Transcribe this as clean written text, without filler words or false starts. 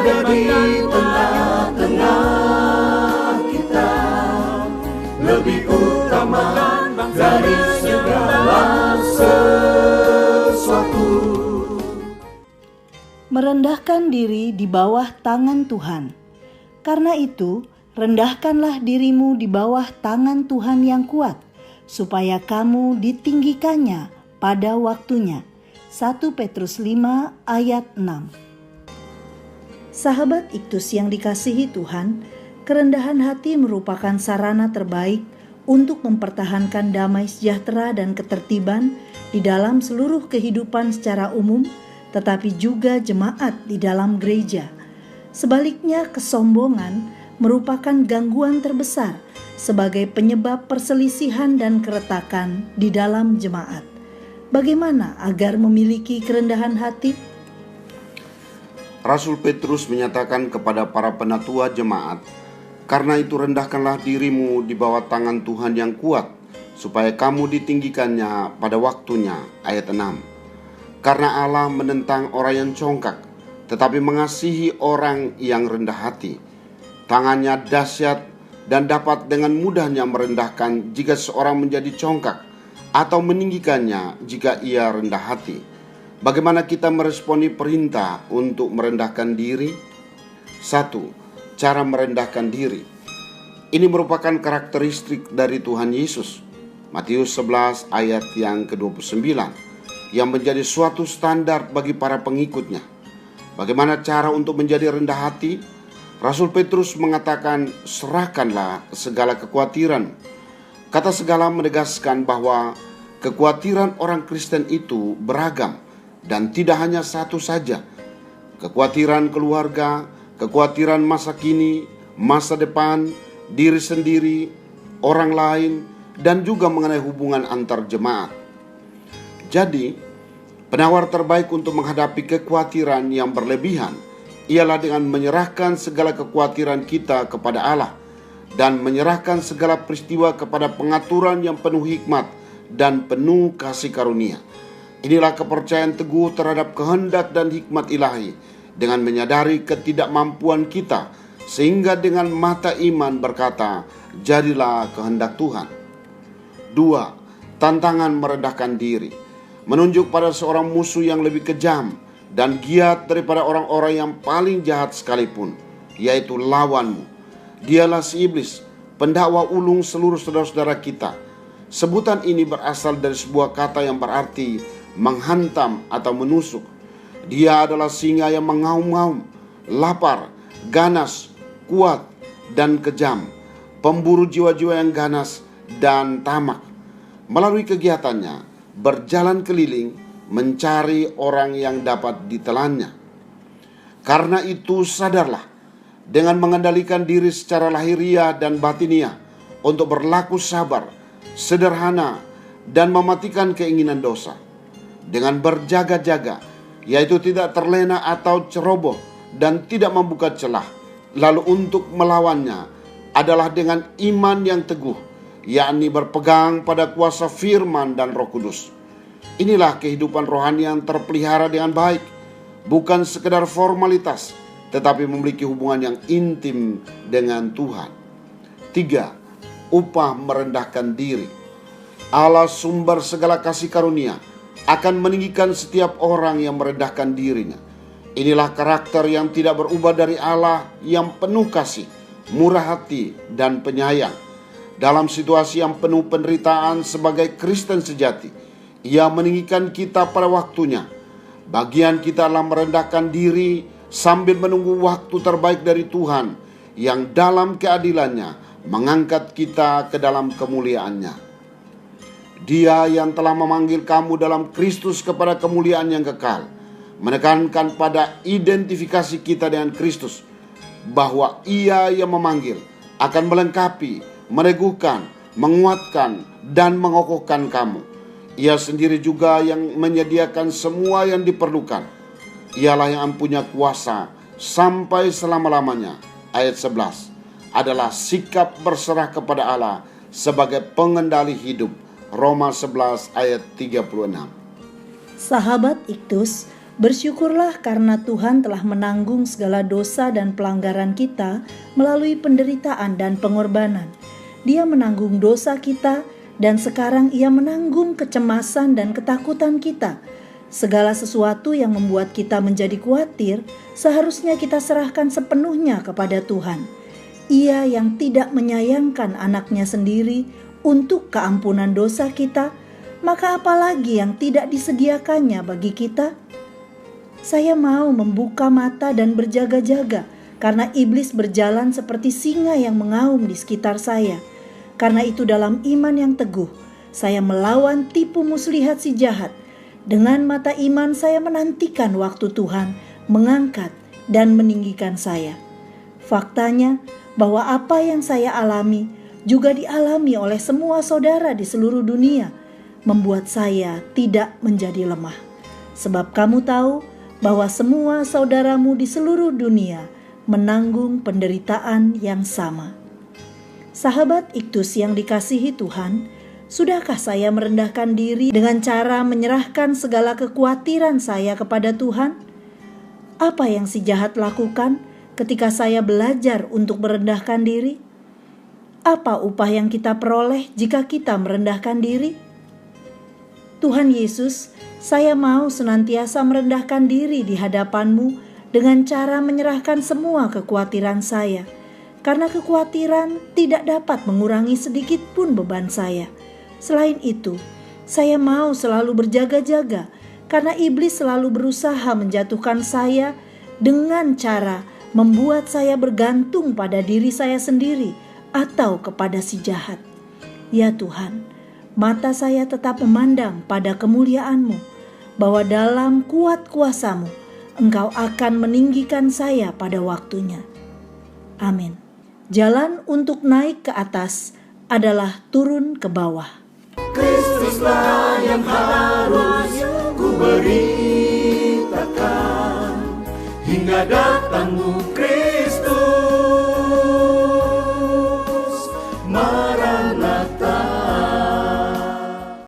ada di tengah-tengah kita, lebih utama dari segala sesuatu. Merendahkan diri di bawah tangan Tuhan. Karena itu, rendahkanlah dirimu di bawah tangan Tuhan yang kuat, supaya kamu ditinggikannya pada waktunya. 1 Petrus 5 ayat 6. Sahabat Iktus yang dikasihi Tuhan, kerendahan hati merupakan sarana terbaik untuk mempertahankan damai sejahtera dan ketertiban di dalam seluruh kehidupan secara umum, tetapi juga jemaat di dalam gereja. Sebaliknya, kesombongan merupakan gangguan terbesar sebagai penyebab perselisihan dan keretakan di dalam jemaat. Bagaimana agar memiliki kerendahan hati? Rasul Petrus menyatakan kepada para penatua jemaat, "Karena itu rendahkanlah dirimu di bawah tangan Tuhan yang kuat, supaya kamu ditinggikannya pada waktunya." Ayat 6. Karena Allah menentang orang yang congkak, tetapi mengasihi orang yang rendah hati. Tangannya dahsyat dan dapat dengan mudahnya merendahkan jika seorang menjadi congkak, atau meninggikannya jika ia rendah hati. Bagaimana kita meresponi perintah untuk merendahkan diri? 1. Cara merendahkan diri. Ini merupakan karakteristik dari Tuhan Yesus. Matius 11 ayat yang ke-29, yang menjadi suatu standar bagi para pengikutnya. Bagaimana cara untuk menjadi rendah hati? Rasul Petrus mengatakan, serahkanlah segala kekhawatiran. Kata segala menegaskan bahwa kekhawatiran orang Kristen itu beragam dan tidak hanya satu saja. Kekhawatiran keluarga, kekhawatiran masa kini, masa depan, diri sendiri, orang lain, dan juga mengenai hubungan antar jemaat. Jadi, penawar terbaik untuk menghadapi kekhawatiran yang berlebihan ialah dengan menyerahkan segala kekhawatiran kita kepada Allah dan menyerahkan segala peristiwa kepada pengaturan yang penuh hikmat dan penuh kasih karunia. Inilah kepercayaan teguh terhadap kehendak dan hikmat ilahi dengan menyadari ketidakmampuan kita, sehingga dengan mata iman berkata, jadilah kehendak Tuhan. 2. Tantangan merendahkan diri menunjuk pada seorang musuh yang lebih kejam dan giat daripada orang-orang yang paling jahat sekalipun, yaitu lawanmu. Dialah si iblis, pendakwa ulung seluruh saudara-saudara kita. Sebutan ini berasal dari sebuah kata yang berarti menghantam atau menusuk. Dia adalah singa yang mengaum-ngaum, lapar, ganas, kuat, dan kejam, pemburu jiwa-jiwa yang ganas dan tamak. Melalui kegiatannya, berjalan keliling mencari orang yang dapat ditelannya. Karena itu sadarlah, dengan mengendalikan diri secara lahiriah dan batiniah untuk berlaku sabar, sederhana, dan mematikan keinginan dosa. Dengan berjaga-jaga, yaitu tidak terlena atau ceroboh dan tidak membuka celah. Lalu untuk melawannya adalah dengan iman yang teguh, yakni berpegang pada kuasa firman dan Roh Kudus. Inilah kehidupan rohani yang terpelihara dengan baik, bukan sekedar formalitas, tetapi memiliki hubungan yang intim dengan Tuhan. 3. Upah merendahkan diri. Allah sumber segala kasih karunia akan meninggikan setiap orang yang merendahkan dirinya. Inilah karakter yang tidak berubah dari Allah yang penuh kasih, murah hati, dan penyayang. Dalam situasi yang penuh penderitaan sebagai Kristen sejati, Ia meninggikan kita pada waktunya. Bagian kita adalah merendahkan diri sambil menunggu waktu terbaik dari Tuhan yang dalam keadilannya mengangkat kita ke dalam kemuliaannya. Dia yang telah memanggil kamu dalam Kristus kepada kemuliaan yang kekal, menekankan pada identifikasi kita dengan Kristus, bahwa Ia yang memanggil akan melengkapi, meneguhkan, menguatkan, dan mengokohkan kamu. Ia sendiri juga yang menyediakan semua yang diperlukan. Ialah yang punya kuasa sampai selama-lamanya. Ayat 11 adalah sikap berserah kepada Allah sebagai pengendali hidup. Roma 11 ayat 36. Sahabat Iktus, Bersyukurlah karena Tuhan telah menanggung segala dosa dan pelanggaran kita melalui penderitaan dan pengorbanan. Dia menanggung dosa kita dan sekarang Ia menanggung kecemasan dan ketakutan kita. Segala sesuatu yang membuat kita menjadi khawatir seharusnya kita serahkan sepenuhnya kepada Tuhan. Ia yang tidak menyayangkan anaknya sendiri untuk keampunan dosa kita, maka apalagi yang tidak disediakannya bagi kita? Saya mau membuka mata dan berjaga-jaga karena iblis berjalan seperti singa yang mengaum di sekitar saya. Karena itu dalam iman yang teguh, saya melawan tipu muslihat si jahat. Dengan mata iman saya menantikan waktu Tuhan mengangkat dan meninggikan saya. Faktanya bahwa apa yang saya alami juga dialami oleh semua saudara di seluruh dunia, membuat saya tidak menjadi lemah. Sebab kamu tahu bahwa semua saudaramu di seluruh dunia menanggung penderitaan yang sama. Sahabat Iktus yang dikasihi Tuhan, sudahkah saya merendahkan diri dengan cara menyerahkan segala kekhawatiran saya kepada Tuhan? Apa yang si jahat lakukan ketika saya belajar untuk merendahkan diri? Apa upah yang kita peroleh jika kita merendahkan diri? Tuhan Yesus, saya mau senantiasa merendahkan diri di hadapan-Mu dengan cara menyerahkan semua kekhawatiran saya. Karena kekhawatiran tidak dapat mengurangi sedikit pun beban saya. Selain itu, saya mau selalu berjaga-jaga karena iblis selalu berusaha menjatuhkan saya dengan cara membuat saya bergantung pada diri saya sendiri atau kepada si jahat. Ya Tuhan, mata saya tetap memandang pada kemuliaan-Mu, bahwa dalam kuat kuasa-Mu, Engkau akan meninggikan saya pada waktunya. Amin. Jalan untuk naik ke atas adalah turun ke bawah. Kristuslah yang harus